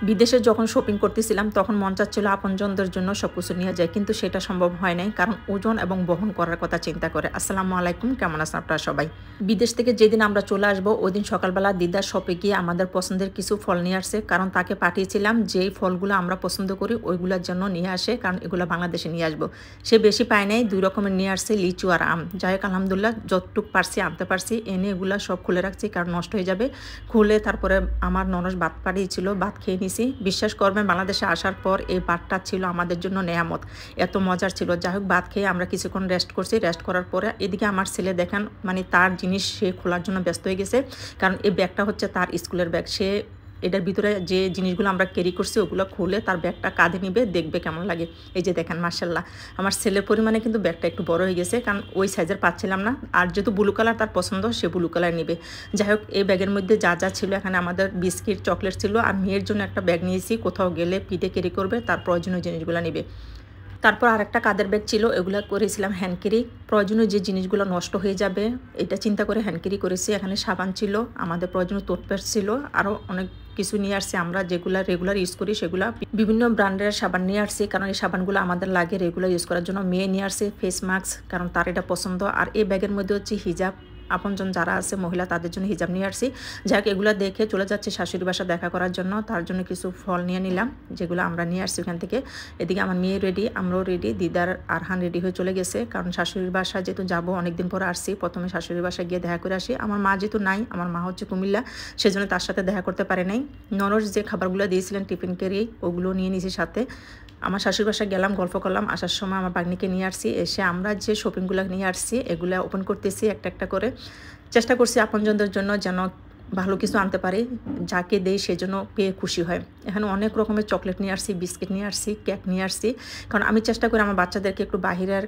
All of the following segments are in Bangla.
বিদেশে যখন শপিং করতেছিলাম তখন মন চাচ্ছিল আপনজনদের জন্য সবকিছু নিয়ে যায়, কিন্তু সেটা সম্ভব হয় নাই, কারণ ওজন এবং বহন করার কথা চিন্তা করে। আসসালামু আলাইকুম, কেমন আছেন আপনারা সবাই? বিদেশ থেকে যেদিন আমরা চলে আসবো ওই দিন সকালবেলা দিদার শপে গিয়ে আমাদের পছন্দের কিছু ফল নিয়ে আসছে, কারণ তাকে পাঠিয়েছিলাম যেই ফলগুলো আমরা পছন্দ করি ওইগুলোর জন্য নিয়ে আসে, কারণ এগুলো বাংলাদেশে নিয়ে আসবো। সে বেশি পায় নাই, 2 রকমের নিয়ে আসছে, লিচু আর আম। যাই হোক আলহামদুলিল্লাহ যতটুক পারছি আনতে পারছি, এনে এগুলো সব খুলে রাখছি কারণ নষ্ট হয়ে যাবে। খুলে তারপরে আমার ননস ভাত পাঠিয়েছিল, ভাত খেয়ে নিছি। বিশ্বাস করবেন বাংলাদেশে আসার পর এই ভাতটা ছিল আমাদের জন্য নেয়ামত, এত মজার ছিল। যাই হোক ভাত খেয়ে আমরা কিছুক্ষণ রেস্ট করছি, রেস্ট করার পরে এদিকে আমার ছেলে দেখেন মানে তার জিনিস সে খোলার জন্য ব্যস্ত হয়ে গেছে, কারণ এই ব্যাগটা হচ্ছে তার স্কুলের ব্যাগ। সে এটার ভিতরে যে জিনিসগুলো আমরা ক্যারি করছি ওগুলো খুলে তার ব্যাগটা কাঁধে নিবে, দেখবে কেমন লাগে। এই যে দেখেন মাশাল্লাহ আমার ছেলের পরিমাণে কিন্তু ব্যাগটা একটু বড় হয়ে গেছে, কারণ ওই সাইজের পাচ্ছিলাম না। আর যেহেতু ব্লু কালার তার পছন্দ, সে ব্লু কালার নিবে। যাই হোক এই ব্যাগের মধ্যে যা যা ছিল, এখানে আমাদের বিস্কিট চকলেট ছিল, আর মেয়ের জন্য একটা ব্যাগ নিয়েছি, কোথাও গেলে পিঠে ক্যারি করবে, তার প্রয়োজনীয় জিনিসগুলো নিবে। তারপর আরেকটা কাদের ব্যাগ ছিল, এগুলো করেছিলাম হ্যান্ড ক্যারি, প্রয়োজনীয় যে জিনিসগুলো নষ্ট হয়ে যাবে এটা চিন্তা করে হ্যান্ড ক্যারি করেছি। এখানে সাবান ছিল, আমাদের প্রয়োজনীয় টুথপেস্ট ছিল, আরও অনেক কিছু নিয়ে আসছি আমরা যেগুলো রেগুলার ইউজ করি, সেগুলো বিভিন্ন ব্র্যান্ডের সাবান নিয়ে আসছি, কারণ এই সাবানগুলো আমাদের লাগে রেগুলার ইউজ করার জন্য। মেয়ে নিয়ে আসছে ফেস মাস্ক, কারণ তার এটা পছন্দ। আর এই ব্যাগের মধ্যে হচ্ছে হিজাব, আপনজন যারা আছে মহিলা তাদের জন্য হিজাব নিয়ে আসছি। যাক এগুলো দেখে চলে যাচ্ছে শাশুড়ি বাসা দেখা করার জন্য, তার জন্য কিছু ফল নিয়ে নিলাম যেগুলো আমরা নিয়ে আসছি ওখান থেকে। এদিকে আমার মেয়ে রেডি, আমরাও রেডি, দিদার আরহান রেডি হয়ে চলে গেছে, কারণ শাশুড়ির বাসা যেহেতু যাবো, অনেকদিন পরে আসছি, প্রথমে শাশুড়ির বাসায় গিয়ে দেখা করে আসি। আমার মা যেহেতু নাই, আমার মা হচ্ছে কুমিল্লা, সেজন্য তার সাথে দেখা করতে পারে নাই। ননস যে খাবারগুলো দিয়েছিলেন টিফিন ক্যারি ওগুলো নিয়ে নিয়েছি সাথে। আমার শাশুড়ির বাসায় গেলাম, গল্প করলাম, আসার সময় আমার বাগনিকে নিয়ে আসছি। এসে আমরা যে শপিংগুলো নিয়ে আসছি এগুলো ওপেন করতেছি একটা একটা করে। চেষ্টা করছি আপনজনদের জন্য যেন ভালো কিছু আনতে পারি, যাকে দেই সেজন্য পেয়ে খুশি হয়। এখানে অনেক রকমের চকলেট নিয়ে আসছি, বিস্কিট নিয়ে আসছি, কেক নিয়ে আসছি, কারণ আমি চেষ্টা করি আমার বাচ্চাদেরকে একটু বাহিরের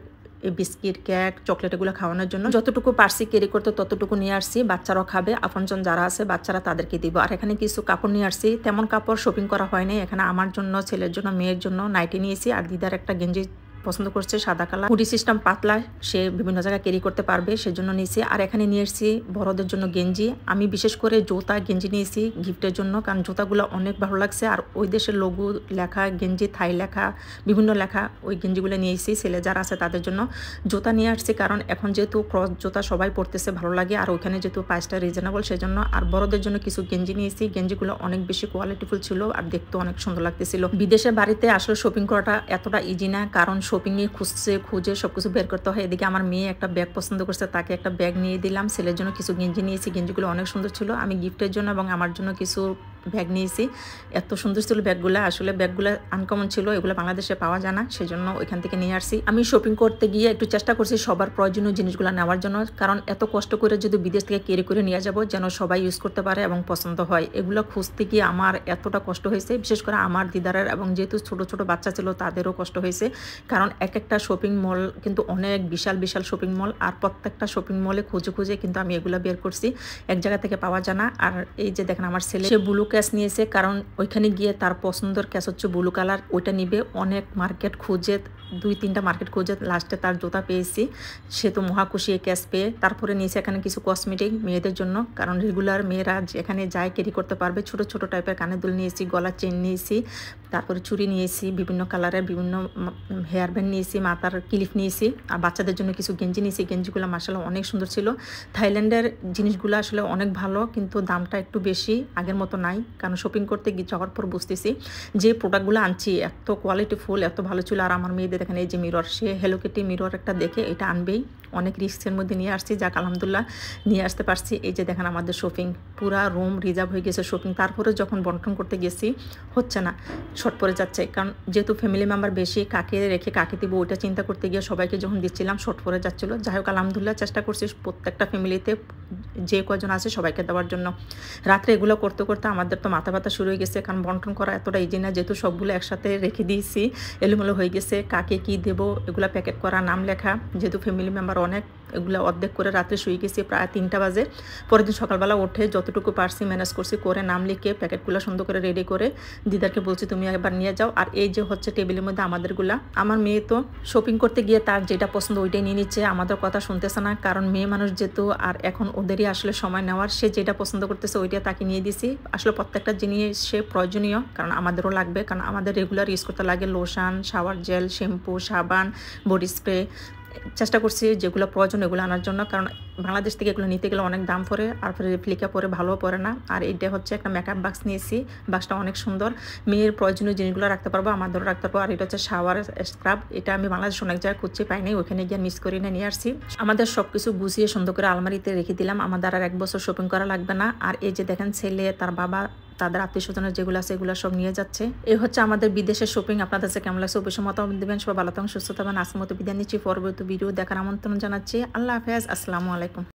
এই বিস্কিট কেক চকলেট এগুলো খাওয়ানোর জন্য। যতটুকু পারছি ক্যারি করতে ততটুকু নিয়ে আসছি, বাচ্চারাও খাবে, আপনজন যারা আছে বাচ্চারা তাদেরকে দিব। আর এখানে কিছু কাপড় নিয়ে আসছি, তেমন কাপড় শপিং করা হয়নি। এখানে আমার জন্য, ছেলের জন্য, মেয়ের জন্য নাইটি নিয়েছি, আর দিদার একটা গেঞ্জি পছন্দ করছে সাদা কালার, হুডি সিস্টেম পাতলা, সে বিভিন্ন জায়গায় ক্যারি করতে পারবে সেজন্য নিয়েছি। আর এখানে নিয়ে এসেছি বড়দের জন্য গেঞ্জি, আমি বিশেষ করে জুতা গেঞ্জি নিয়েছি গিফটের জন্য, কারণ জুতাগুলো অনেক ভালো লাগছে। আর ওই দেশের লোগো লেখা গেঞ্জি, থাই লেখা, বিভিন্ন লেখা, ওই গেঞ্জিগুলো নিয়েছি ছেলে যারা আছে তাদের জন্য। জুতা নিয়ে আসছি কারণ এখন যেহেতু ক্রস জুতা সবাই পরতেছে, ভালো লাগে, আর ওইখানে যেহেতু প্রাইসটা রিজনেবল সেজন্য। আর বড়দের জন্য কিছু গেঞ্জি নিয়েছি, গেঞ্জিগুলো অনেক বেশি কোয়ালিটিফুল ছিল আর দেখতেও অনেক সুন্দর লাগতেছিল। বিদেশে বাড়িতে আসলে শপিং করাটা এতটা ইজি না, কারণ শপিংয়ে খুঁজে সবকিছু বের করতে হয়। এদিকে আমার মেয়ে একটা ব্যাগ পছন্দ করছে, তাকে একটা ব্যাগ নিয়ে দিলাম। ছেলের জন্য কিছু গেঞ্জি নিয়েছি, গেঞ্জিগুলো অনেক সুন্দর ছিল। আমি গিফটের জন্য এবং আমার জন্য কিছু ব্যাগ নিয়েছি, এত সুন্দর ছিল ব্যাগগুলো। আসলে ব্যাগগুলো আনকমন ছিল, এগুলো বাংলাদেশে পাওয়া যায় না, সেজন্য ওইখান থেকে নিয়ে আসছি। আমি শপিং করতে গিয়ে একটু চেষ্টা করছি সবার প্রয়োজনীয় জিনিসগুলো নেওয়ার জন্য, কারণ এত কষ্ট করে যদি বিদেশ থেকে ক্যারি করে নিয়ে যাব যেন সবাই ইউজ করতে পারে এবং পছন্দ হয়। এগুলো খুঁজতে গিয়ে আমার এতটা কষ্ট হয়েছে, বিশেষ করে আমার দিদারের, এবং যেহেতু ছোট ছোট বাচ্চা ছিল তাদেরও কষ্ট হয়েছে, কারণ এক একটা শপিং মল কিন্তু অনেক বিশাল বিশাল শপিং মল, আর প্রত্যেকটা শপিং মলে খুঁজে খুঁজে কিন্তু আমি এগুলো বের করছি, এক জায়গা থেকে পাওয়া যায় না। আর এই যে দেখেন আমার ছেলে, সে ব্লু ক্যাশ নিয়েছে, কারণ ওইখানে গিয়ে তার পছন্দের ক্যাশ হচ্ছে ব্লু কালার, ওইটা নিবে। অনেক মার্কেট খুঁজে, 2-3টা মার্কেট খুঁজে লাস্টে তার জুতা পেয়েছি, সে তো মহাখুশি এই ক্যাশ পেয়ে। তারপরে নিয়েছে এখানে কিছু কসমেটিক মেয়েদের জন্য, কারণ রেগুলার মেয়েরা যেখানে যায় ক্যারি করতে পারবে। ছোট ছোট টাইপের কানের দুল নিয়েছি, গলার চেন নিয়েছি, তারপরে চুড়ি নিয়েছি, বিভিন্ন কালারের বিভিন্ন হেয়ার ব্যান্ড নিয়েছি, মাথার ক্লিপ নিয়েছি। আর বাচ্চাদের জন্য কিছু গেঞ্জি নিয়েছি, গেঞ্জিগুলো মাশাআল্লাহ অনেক সুন্দর ছিল। থাইল্যান্ডের জিনিসগুলো আসলে অনেক ভালো, কিন্তু দামটা একটু বেশি, আগের মতো নাই, কারণ শপিং করতে যাওয়ার পর বুঝতেছি যে প্রোডাক্টগুলো আনছি এত কোয়ালিটিফুল, এত ভালো ছিল। আর আমার মেয়েদের দেখেন এই যে মিরর, সে হ্যালো কিটি মিরর একটা দেখে এটা আনবেই, অনেক রিস্কের মধ্যে নিয়ে আসছি, যাক আলহামদুলিল্লাহ নিয়ে আসতে পারছি। এই যে দেখেন আমাদের শপিং পুরা রুম রিজার্ভ হয়ে গেছে শপিং। তারপরে যখন বন্টন করতে গেছি হচ্ছে না, শর্ট পড়ে যাচ্ছে, কারণ যেহেতু ফ্যামিলি মেম্বার বেশি, কাকে রেখে কাকে দিব ওইটা চিন্তা করতে গিয়ে সবাইকে যখন দিচ্ছিলাম শর্ট পড়ে যাচ্ছিলো। যাই হোক আলহামদুলিল্লাহ চেষ্টা করছি প্রত্যেকটা ফ্যামিলিতে যে কজন আছে সবাইকে দেওয়ার জন্য। রাত্রে এগুলো করতে করতে আমাদের তো মাথা ব্যথা শুরু হয়ে গেছে, কারণ বন্টন করা এতটা ইজি না, যেহেতু সবগুলো একসাথে রেখে দিয়েছি, এলোমেলো হয়ে গেছে, কাকে কি দেব এগুলো প্যাকেট করা, নাম লেখা, যেহেতু ফ্যামিলি মেম্বার অনেক এগুলো অর্ধেক করে রাত্রে শুয়ে গেছি প্রায় 3টা বাজে। পরের দিন সকালবেলা উঠে যতটুকু পারছি ম্যানেজ করছি, করে নাম লিখে প্যাকেটগুলো সুন্দর করে রেডি করে দিদারকে বলছি তুমি একবার নিয়ে যাও। আর এই যে হচ্ছে টেবিলের মধ্যে আমাদেরগুলা, আমার মেয়ে তো শপিং করতে গিয়ে তার যেটা পছন্দ ওইটাই নিয়ে নিচ্ছে, আমাদের কথা শুনতেছে না, কারণ মেয়ে মানুষ যেহেতু আর এখন ওদেরই আসলে সময় নেওয়ার, সে যেটা পছন্দ করতেছে ওইটা তাকে নিয়ে দিছি। আসলে প্রত্যেকটা জিনিস সে প্রয়োজনীয়, কারণ আমাদেরও লাগবে, কারণ আমাদের রেগুলার ইউজ করতে লাগে লোশন, শাওয়ার জেল, শ্যাম্পু, সাবান, বডি স্প্রে। চেষ্টা করছি যেগুলো প্রয়োজন এগুলো আনার জন্য, কারণ বাংলাদেশ থেকে এগুলো নিতে গেলে অনেক দাম পড়ে, আর রেপ্লিকা পরে ভালো পড়ে না। আর এইটা হচ্ছে একটা মেকআপ বাক্স নিয়েছি, বাক্সটা অনেক সুন্দর, মেয়ের প্রয়োজনীয় জিনিসগুলো রাখতে পারবো, আমাদেরও রাখতে পারবো। আর এটা হচ্ছে শাওয়ার স্ক্রাব, এটা আমি বাংলাদেশ অনেক জায়গায় খুঁজে পাই নাই, ওখানে গিয়ে মিস করি না, নিয়ে আসছি। আমাদের সব কিছু গুছিয়ে সুন্দর করে আলমারিতে রেখে দিলাম, আমাদের আর 1 বছর শপিং করা লাগবে না। আর এই যে দেখেন ছেলে, তার বাবা, তাদের আত্মীয় স্বজনের যেগুলো আছে এগুলো সব নিয়ে যাচ্ছে। এই হচ্ছে আমাদের বিদেশের শপিং। আপনাদের কাছে কেমন লাগছে অবশ্যই মতামত দেবেন। সবাই ভালো থাকুন, সুস্থ থাকবেন। আজকের মতো বিদায় নিচ্ছি, পরবর্তী ভিডিও দেখার আমন্ত্রণ জানাচ্ছি। আল্লাহ হাফেজ, আসসালামু আলাইকুম।